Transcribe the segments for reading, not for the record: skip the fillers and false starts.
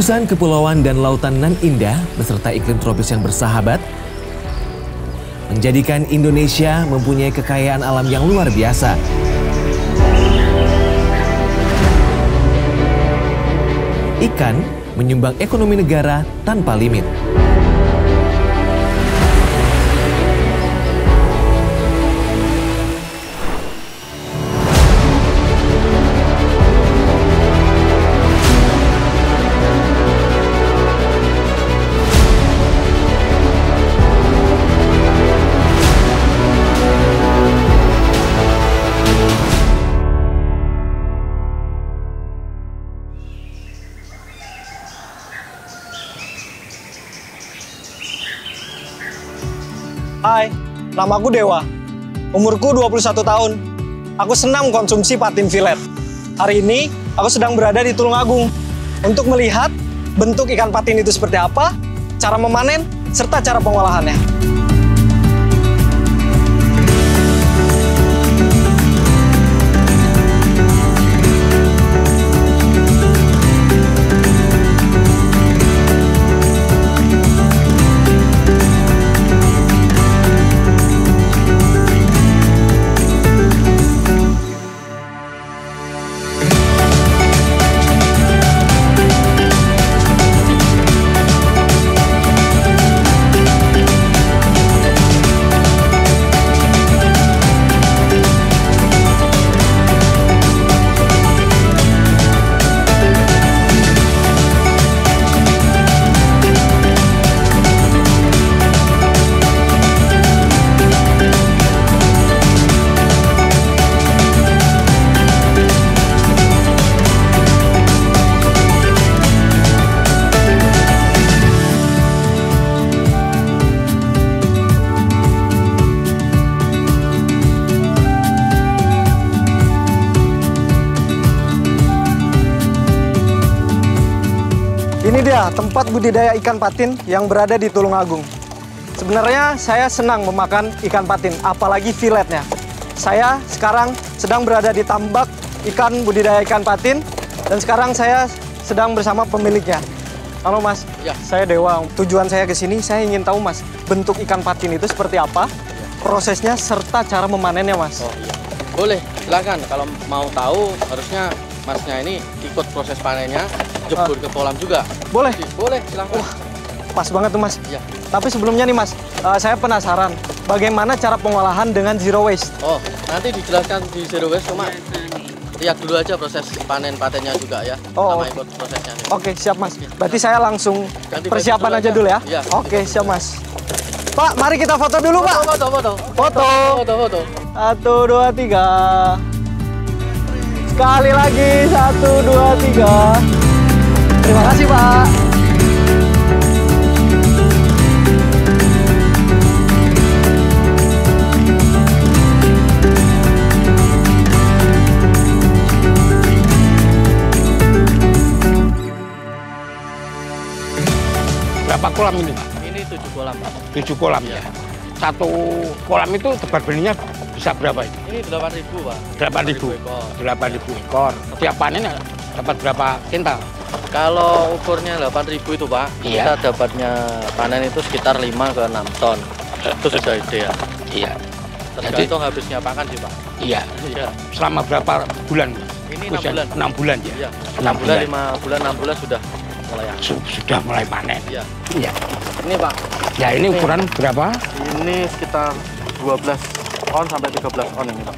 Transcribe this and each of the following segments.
Gugusan kepulauan dan lautan nan indah beserta iklim tropis yang bersahabat menjadikan Indonesia mempunyai kekayaan alam yang luar biasa. Ikan menyumbang ekonomi negara tanpa limit. Hai, namaku Dewa. Umurku 21 tahun. Aku senang konsumsi patin filet. Hari ini, aku sedang berada di Tulungagung untuk melihat bentuk ikan patin itu seperti apa, cara memanen, serta cara pengolahannya. Ini dia tempat budidaya ikan patin yang berada di Tulungagung. Sebenarnya saya senang memakan ikan patin, apalagi filetnya. Saya sekarang sedang berada di tambak ikan budidaya ikan patin, dan sekarang saya sedang bersama pemiliknya. Halo Mas, ya. Saya Dewa. Tujuan saya ke sini, saya ingin tahu Mas, bentuk ikan patin itu seperti apa, prosesnya, serta cara memanennya Mas. Oh iya, boleh, silakan. Kalau mau tahu, harusnya Masnya ini ikut proses panennya, jebur ke kolam juga. Boleh? Boleh, silakan. Wah, pas banget tuh Mas. Ya. Tapi sebelumnya nih Mas, saya penasaran bagaimana cara pengolahan dengan zero waste. Oh, nanti dijelaskan di zero waste, cuma lihat dulu aja proses panen patennya juga ya. Oh, sama ikut prosesnya. Oke, siap Mas. Berarti saya langsung persiapan aja dulu ya. Ya. Oke, siap Mas. Pak, mari kita foto dulu Pak. Foto. 1, 2, 3. Sekali lagi, 1, 2, 3. Terima kasih Pak. Berapa kolam ini Pak? Ini 7 kolam Pak. 7 kolam ya. Satu kolam itu tebar benihnya bisa berapa ini? Ini 8.000 Pak. 8.000 ekor. 8.000 ekor. Setiap panen dapat berapa kintal? Kalau ukurnya 8.000 itu Pak, Iya. kita dapatnya panen itu sekitar 5 ke 6 ton. Itu sudah ideal. Iya. Tergantung habisnya pakan sih Pak. Iya. Iya. Selama berapa bulan? Ini 6 Usia? bulan. 6 bulan ya? Iya. 6 bulan, 5 bulan, 6 bulan sudah mulai. Sudah mulai panen. Iya. Iya. Ini Pak, Ya ini ukuran berapa? ini sekitar 12 on sampai 13 on ini Pak.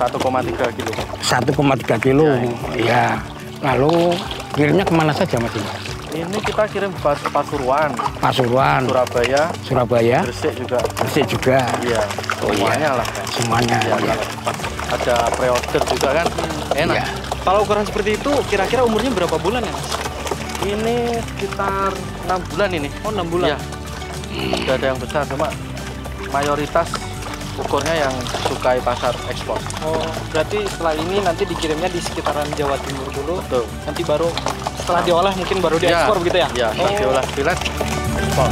1,3 kilo. 1,3 kilo. Iya. Lalu kirimnya kemana saja Mas ini? Ini kita kirim ke Pasuruan, Pasuruan, Surabaya, Gresik juga. Iya. Oh, Semuanya iya. lah. Kan. Semuanya. Iya, Iya. Ada pre-order juga kan, enak. Iya. Kalau ukuran seperti itu, kira-kira umurnya berapa bulan ya Mas? Ini sekitar 6 bulan ini. Oh, 6 bulan. Iya. Tidak ada yang besar, cuma mayoritas ukurnya yang sukai pasar ekspor. Oh, berarti setelah ini nanti dikirimnya di sekitaran Jawa Timur dulu. Betul. Nanti baru setelah diolah mungkin baru diekspor begitu ya? Iya, setelah diolah filet, ekspor.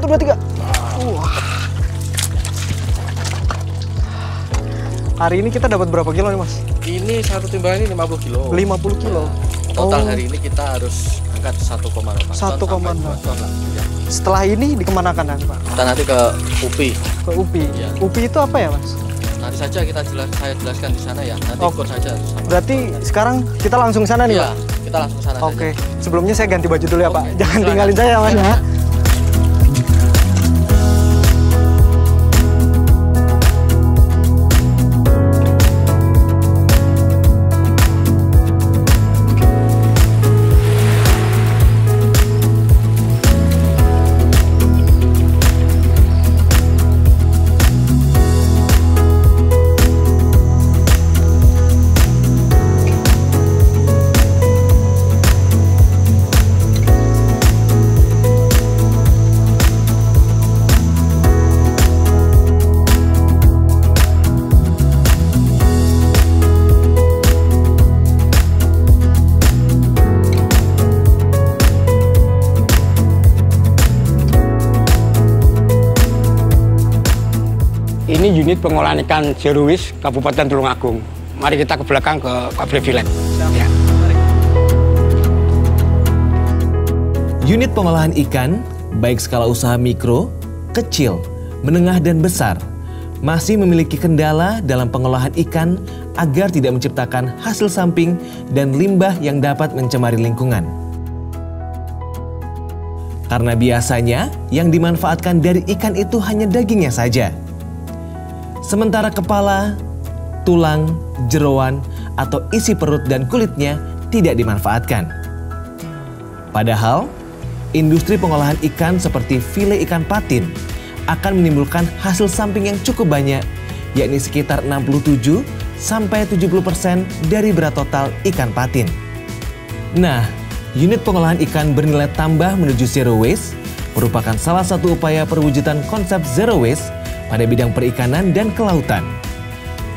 1, 2, 3. Wah. Hari ini kita dapat berapa kilo nih, Mas? Ini satu timbangan ini 50 kilo. 50 kilo. Total hari ini kita harus angkat 1,8 ton. Ya. Setelah ini dikemanakan, Pak? Kita nanti ke UPI. Ke UPI. Ya. UPI itu apa ya, Mas? Nanti saja saya jelaskan di sana ya. Nanti ikut saja. Berarti sekarang kita langsung sana nih, Iya, Pak? kita langsung sana. Oke. Sebelumnya saya ganti baju dulu ya, Pak. Oke, Jangan silakan. tinggalin saya, Mas ya. Ini unit pengolahan ikan zero waste Kabupaten Tulungagung. Mari kita ke belakang ke pabrik fillet. Ya. Unit pengolahan ikan, baik skala usaha mikro, kecil, menengah dan besar, masih memiliki kendala dalam pengolahan ikan agar tidak menciptakan hasil samping dan limbah yang dapat mencemari lingkungan. Karena biasanya yang dimanfaatkan dari ikan itu hanya dagingnya saja. Sementara kepala, tulang, jeroan, atau isi perut dan kulitnya tidak dimanfaatkan. Padahal, industri pengolahan ikan seperti file ikan patin akan menimbulkan hasil samping yang cukup banyak, yakni sekitar 67-70% dari berat total ikan patin. Nah, unit pengolahan ikan bernilai tambah menuju zero waste merupakan salah satu upaya perwujudan konsep zero waste pada bidang perikanan dan kelautan,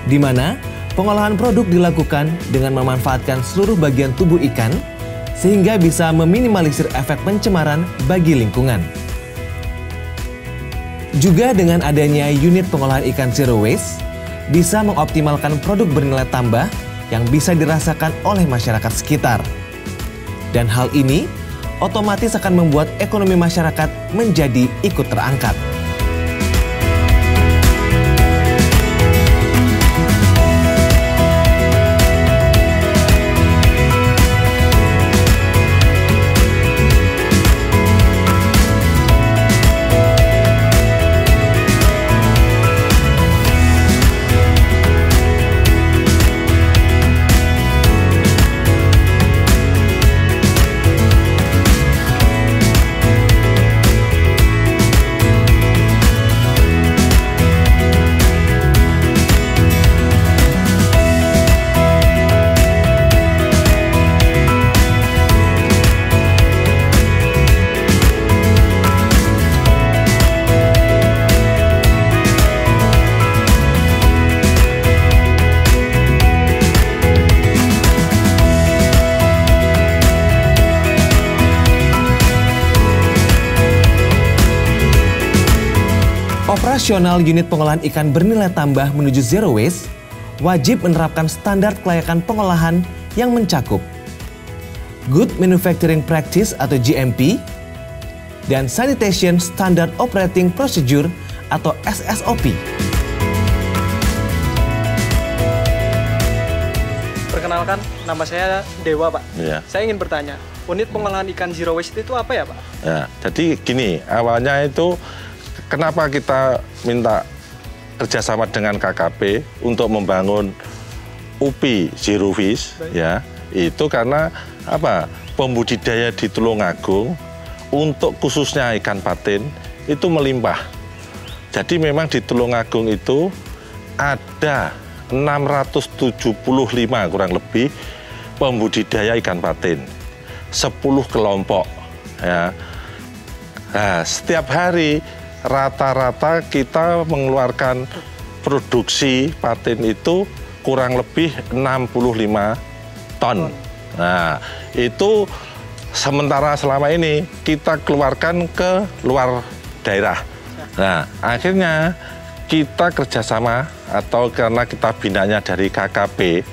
di mana pengolahan produk dilakukan dengan memanfaatkan seluruh bagian tubuh ikan sehingga bisa meminimalisir efek pencemaran bagi lingkungan. Juga dengan adanya unit pengolahan ikan zero waste, bisa mengoptimalkan produk bernilai tambah yang bisa dirasakan oleh masyarakat sekitar. Dan hal ini otomatis akan membuat ekonomi masyarakat menjadi ikut terangkat. Operasional unit pengolahan ikan bernilai tambah menuju zero waste wajib menerapkan standar kelayakan pengolahan yang mencakup Good Manufacturing Practice atau GMP dan Sanitation Standard Operating Procedure atau SSOP. Perkenalkan, nama saya Dewa, Pak. Ya. Saya ingin bertanya, unit pengolahan ikan zero waste itu apa ya, Pak? Ya, jadi gini, awalnya itu kenapa kita minta kerjasama dengan KKP untuk membangun UPI Zero Waste, ya, itu karena apa? Pembudidaya di Tulungagung untuk khususnya ikan patin itu melimpah. Jadi memang di Tulungagung itu ada 675 kurang lebih pembudidaya ikan patin, 10 kelompok, ya. Nah, setiap hari rata-rata kita mengeluarkan produksi patin itu kurang lebih 65 ton. Nah, itu sementara selama ini kita keluarkan ke luar daerah. Nah, akhirnya kita kerjasama atau karena kita binanya dari KKP,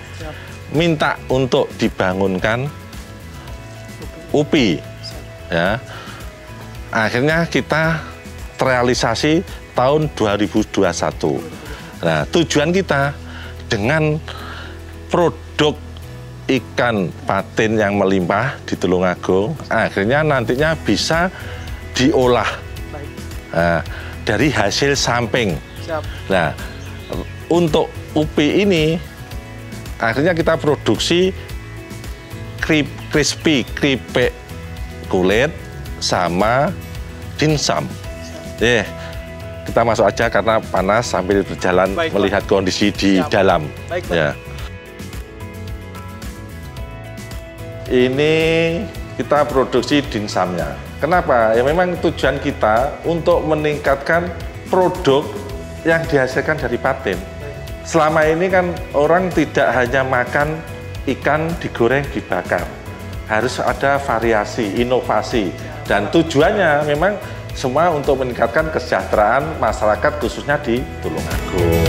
minta untuk dibangunkan UPI. Ya. Akhirnya kita terrealisasi tahun 2021. Nah, tujuan kita dengan produk ikan patin yang melimpah di Tulungagung, akhirnya nantinya bisa diolah dari hasil samping. Nah, untuk UPI ini, akhirnya kita produksi crispy keripik kulit sama dimsum. Kita masuk aja karena panas sambil berjalan melihat kondisi di dalam. Ya. Ini kita produksi dimsumnya. Kenapa? Ya memang tujuan kita untuk meningkatkan produk yang dihasilkan dari patin. Selama ini kan orang tidak hanya makan ikan digoreng, dibakar. Harus ada variasi, inovasi. Dan tujuannya memang semua untuk meningkatkan kesejahteraan masyarakat khususnya di Tulungagung.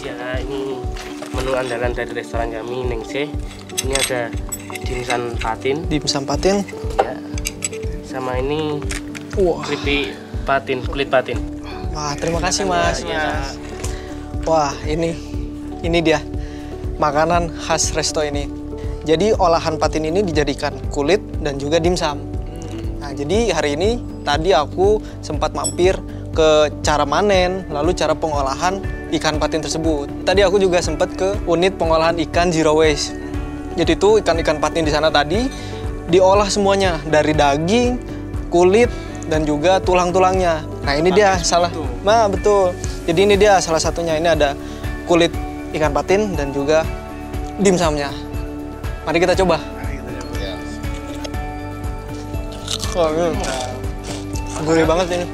Ya, ini menu andalan dari restoran kami, Ningsih. Ini ada dimsum patin. Dimsum patin. Ya. Sama ini keripik patin, kulit patin. Wah, terima kasih Mas. Ya. Wah, ini dia makanan khas resto ini. Jadi olahan patin ini dijadikan kulit dan juga dimsum. Nah, jadi hari ini tadi aku sempat mampir ke cara manen, lalu cara pengolahan ikan patin tersebut. Tadi aku juga sempat ke unit pengolahan ikan zero waste. Jadi itu ikan-ikan patin di sana tadi diolah semuanya dari daging, kulit, dan juga tulang-tulangnya. Nah ini dia salah. Nah betul. Jadi ini dia salah satunya. Ini ada kulit ikan patin dan juga dimsumnya. Mari kita coba. Gurih banget ini.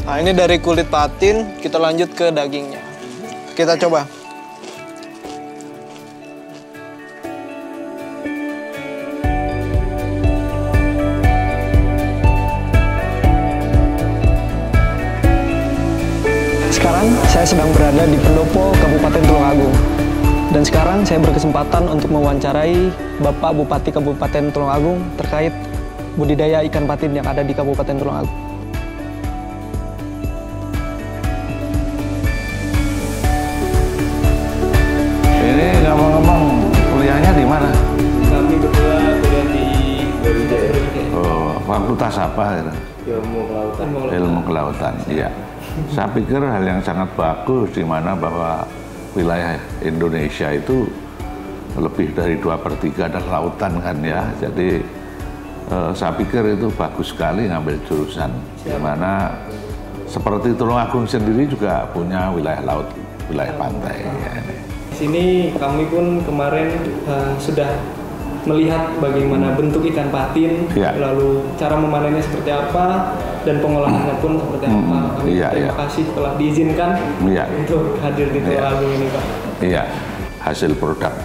Nah ini dari kulit patin, kita lanjut ke dagingnya. Kita coba. Sekarang saya sedang berada di Pendopo, Kabupaten Tulungagung. Dan sekarang saya berkesempatan untuk mewawancarai Bapak Bupati Kabupaten Tulungagung terkait budidaya ikan patin yang ada di Kabupaten Tulungagung. Ini ngomong-ngomong kuliahnya di mana? Kami berdua kuliah di Garuda. Oh, fakultas apa? Ilmu kelautan. Ilmu kelautan, iya. Saya pikir hal yang sangat bagus di mana bahwa wilayah Indonesia itu lebih dari 2/3 adalah lautan kan ya. Jadi saya pikir itu bagus sekali ngambil jurusan. Di mana seperti Tulungagung sendiri juga punya wilayah laut, wilayah pantai. Ya. Di sini kami pun kemarin sudah melihat bagaimana bentuk ikan patin, lalu cara memanennya seperti apa, dan pengolahannya pun seperti apa. Kami terima kasih telah diizinkan untuk hadir di Tulungagung ini, Pak. Iya, hasil produk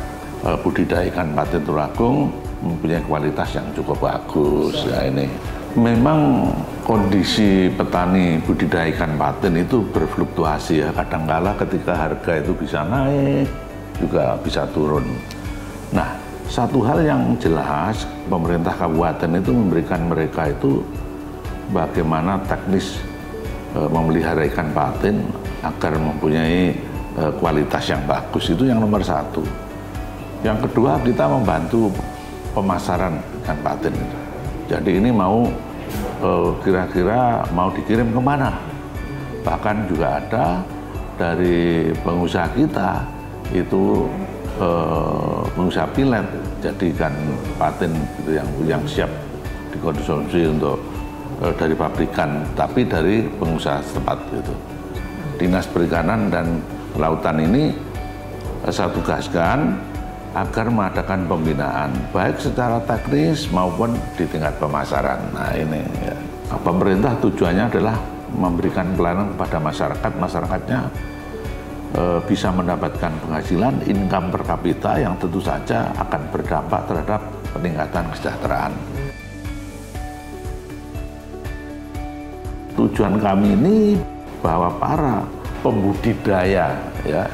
budidaya ikan patin Tulungagung mempunyai kualitas yang cukup bagus. Ya, ini memang kondisi petani budidaya ikan patin itu berfluktuasi ya. Kadangkala ketika harga itu bisa naik, juga bisa turun. Nah, Satu hal yang jelas, pemerintah kabupaten itu memberikan mereka itu bagaimana teknis memelihara ikan patin agar mempunyai kualitas yang bagus. Itu yang nomor satu. Yang kedua, kita membantu pemasaran ikan patin. Jadi ini mau kira-kira mau dikirim kemana? Bahkan juga ada dari pengusaha kita itu pengusaha pilet, jadi ikan patin gitu yang siap dikonsumsi untuk dari pabrikan, tapi dari pengusaha setempat gitu. Dinas Perikanan dan Kelautan ini saya tugaskan agar mengadakan pembinaan baik secara teknis maupun di tingkat pemasaran. Nah ini ya. Pemerintah tujuannya adalah memberikan pelayanan kepada masyarakat, masyarakatnya bisa mendapatkan penghasilan, income per kapita yang tentu saja akan berdampak terhadap peningkatan kesejahteraan. Tujuan kami ini bahwa para pembudidaya ya,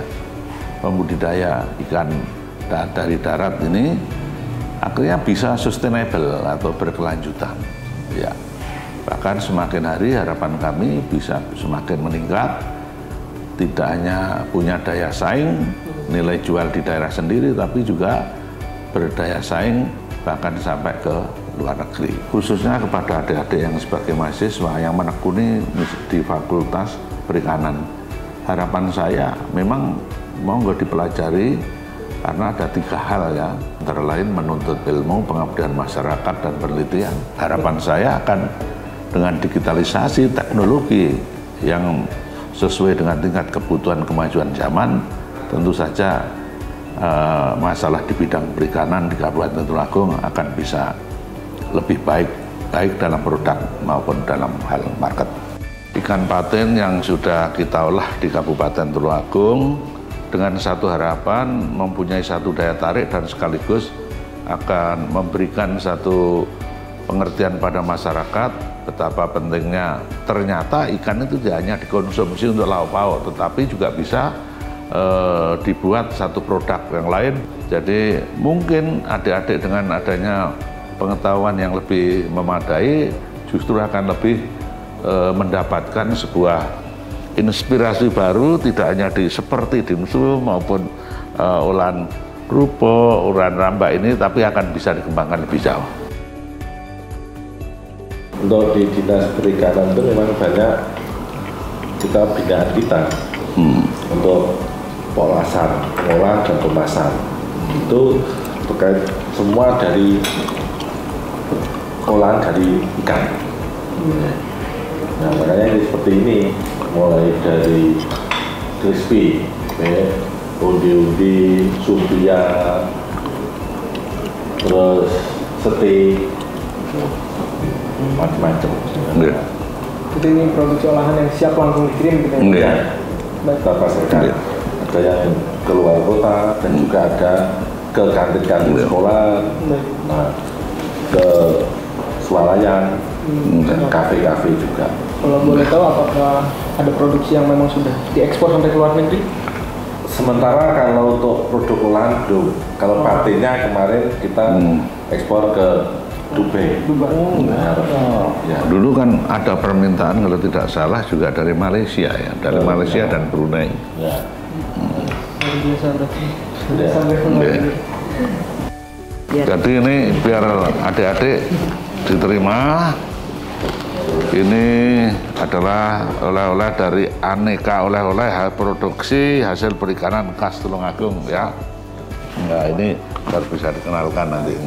pembudidaya ikan dari darat ini akhirnya bisa sustainable atau berkelanjutan ya. Bahkan semakin hari harapan kami bisa semakin meningkat, tidak hanya punya daya saing nilai jual di daerah sendiri, tapi juga berdaya saing bahkan sampai ke luar negeri, khususnya kepada adik-adik yang sebagai mahasiswa yang menekuni di Fakultas Perikanan. Harapan saya memang mau nggak dipelajari karena ada 3 hal ya, antara lain menuntut ilmu, pengabdian masyarakat, dan penelitian. Harapan saya akan dengan digitalisasi teknologi yang sesuai dengan tingkat kebutuhan kemajuan zaman, tentu saja masalah di bidang perikanan di Kabupaten Tulungagung akan bisa lebih baik dalam produk maupun dalam hal market. Ikan patin yang sudah kita olah di Kabupaten Tulungagung dengan satu harapan mempunyai satu daya tarik dan sekaligus akan memberikan satu pengertian pada masyarakat betapa pentingnya ternyata ikan itu tidak hanya dikonsumsi untuk lauk pauk, tetapi juga bisa dibuat satu produk yang lain. Jadi mungkin adik-adik dengan adanya pengetahuan yang lebih memadai justru akan lebih mendapatkan sebuah inspirasi baru, tidak hanya seperti dimsum maupun olahan kerupuk, olahan rambak ini, tapi akan bisa dikembangkan lebih jauh. Untuk di Dinas Perikanan itu memang banyak kita binaan kita untuk polasan, pengolahan dan pemasaran. Itu terkait semua dari olahan dari ikan. Nah makanya ini seperti ini, mulai dari crispy, undi-undi, sumpia, terus steak, macam-macam. Jadi ini produksi olahan yang siap langsung dikirim gitu ya? Kita pasarkan. Ada yang keluar kota dan juga ada ke kantin-kantin sekolah, nah, ke swalayan dan kafe-kafe juga. Kalau boleh tahu apakah ada produksi yang memang sudah diekspor sampai ke luar negeri? Sementara kalau untuk produk olahan belum. Kalau patinnya kemarin kita ekspor ke Dubai. Ya. Dulu kan ada permintaan kalau tidak salah juga dari Malaysia ya, dari Malaysia dan Brunei. Ya. Jadi ini biar adik-adik diterima. Ini adalah oleh-oleh dari aneka oleh-oleh produksi hasil perikanan khas Tulungagung ya. Nah ini baru bisa dikenalkan nanti.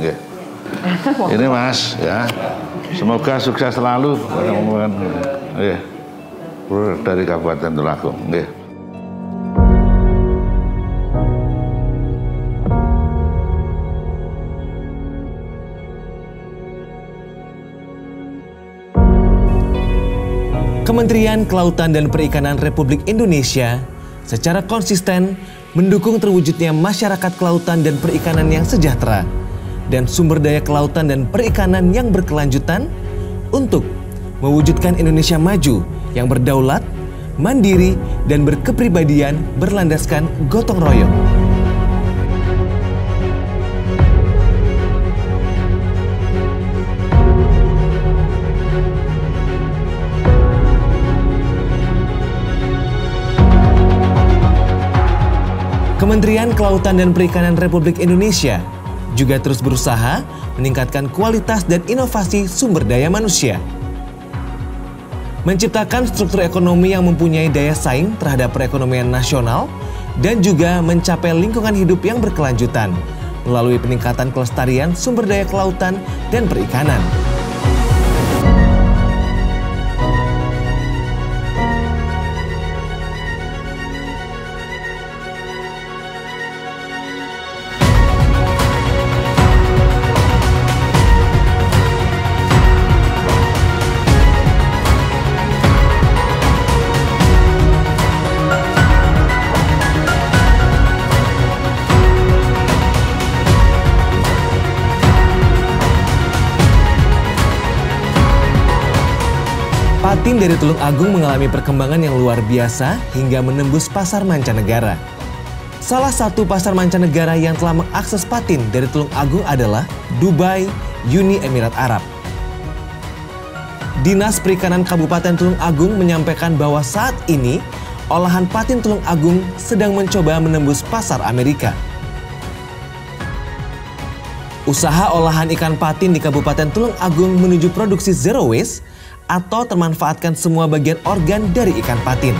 Ini Mas ya. Semoga sukses selalu dari Kabupaten Tulungagung. Kementerian Kelautan dan Perikanan Republik Indonesia secara konsisten mendukung terwujudnya masyarakat kelautan dan perikanan yang sejahtera dan sumber daya kelautan dan perikanan yang berkelanjutan untuk mewujudkan Indonesia maju yang berdaulat, mandiri, dan berkepribadian berlandaskan gotong royong. Kementerian Kelautan dan Perikanan Republik Indonesia juga terus berusaha meningkatkan kualitas dan inovasi sumber daya manusia. Menciptakan struktur ekonomi yang mempunyai daya saing terhadap perekonomian nasional dan juga mencapai lingkungan hidup yang berkelanjutan melalui peningkatan kelestarian sumber daya kelautan dan perikanan. Patin dari Tulung Agung mengalami perkembangan yang luar biasa hingga menembus pasar mancanegara. Salah satu pasar mancanegara yang telah mengakses patin dari Tulung Agung adalah Dubai, Uni Emirat Arab. Dinas Perikanan Kabupaten Tulung Agung menyampaikan bahwa saat ini olahan patin Tulung Agung sedang mencoba menembus pasar Amerika. Usaha olahan ikan patin di Kabupaten Tulung Agung menuju produksi zero waste atau termanfaatkan semua bagian organ dari ikan patin.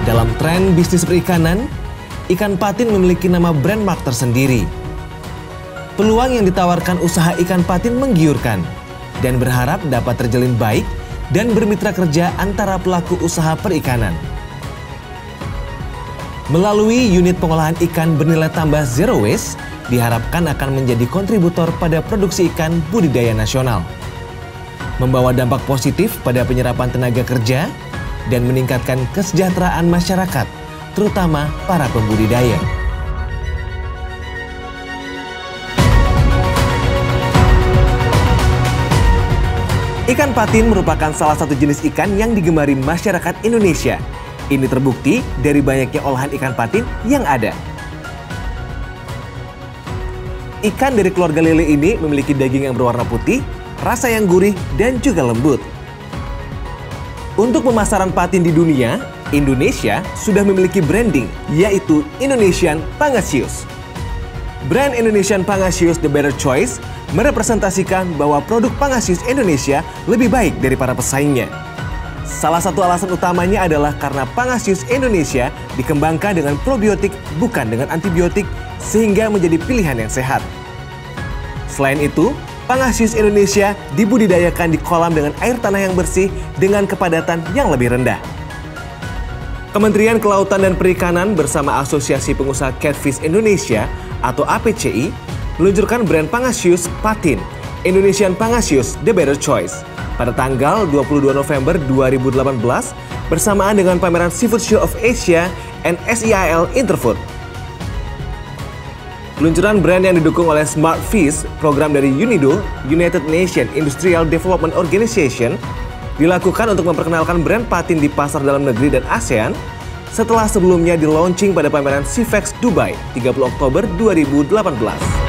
Dalam tren bisnis perikanan, ikan patin memiliki nama brand mark tersendiri. Peluang yang ditawarkan usaha ikan patin menggiurkan dan berharap dapat terjalin baik dan bermitra kerja antara pelaku usaha perikanan. Melalui unit pengolahan ikan bernilai tambah zero waste, diharapkan akan menjadi kontributor pada produksi ikan budidaya nasional, membawa dampak positif pada penyerapan tenaga kerja, dan meningkatkan kesejahteraan masyarakat, terutama para pembudidaya. Ikan patin merupakan salah satu jenis ikan yang digemari masyarakat Indonesia. Ini terbukti dari banyaknya olahan ikan patin yang ada. Ikan dari keluarga lele ini memiliki daging yang berwarna putih, rasa yang gurih, dan juga lembut. Untuk pemasaran patin di dunia, Indonesia sudah memiliki branding, yaitu Indonesian Pangasius. Brand Indonesian Pangasius The Better Choice merepresentasikan bahwa produk Pangasius Indonesia lebih baik dari para pesaingnya. Salah satu alasan utamanya adalah karena Pangasius Indonesia dikembangkan dengan probiotik bukan dengan antibiotik sehingga menjadi pilihan yang sehat. Selain itu, Pangasius Indonesia dibudidayakan di kolam dengan air tanah yang bersih dengan kepadatan yang lebih rendah. Kementerian Kelautan dan Perikanan bersama Asosiasi Pengusaha Catfish Indonesia atau APCI meluncurkan brand Pangasius Patin, Indonesian Pangasius The Better Choice, pada tanggal 22 November 2018 bersamaan dengan pameran Seafood Show of Asia and SEIL Interfood. Peluncuran brand yang didukung oleh Smart Fish, program dari UNIDO, United Nations Industrial Development Organization, dilakukan untuk memperkenalkan brand patin di pasar dalam negeri dan ASEAN setelah sebelumnya di-launching pada pameran Seafex Dubai 30 Oktober 2018.